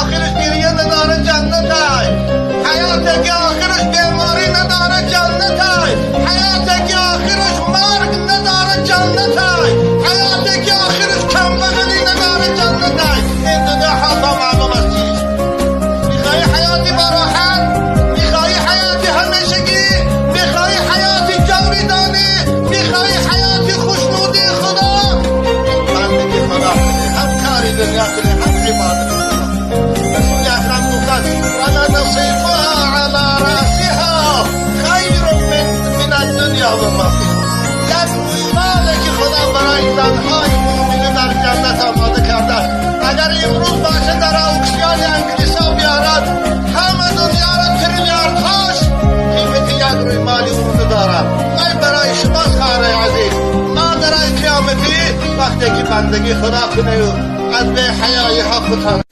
آخرش گریه نداره جنت های، حیات که آخرش بیماری نداره جنت های، حیات که آخرش مرگ نداره جنت های، حیات که آخرش کمبغلی نداره جنت های. این دنیا حالا معلوم است چیست. میخوای حیاتی براحت، میخوای حیاتی همیشگی، میخوای حیاتی جاویدانی، میخوای حیاتی خوشنودی خدا، بندگی خدا کنی، هم کاری دنیا کنی، هم عبادت خدا. رسول اکرم گفتند ولنصیفها علی رأسها خیر من الدنیا و ما فیها. یک رویماله که خدا برای زنهای مومنه در جنت آماده کرده. اگر امروز باشه در اکسیان انگلیسا بیارد همه دنیا را تریلیاردهاش قیمت یک رویمالی اونو دارد. ای برای شماست خواهر عزیز، ما در قیامتی وقتی که بندگی خدا کنه و از به حیای حق بتانه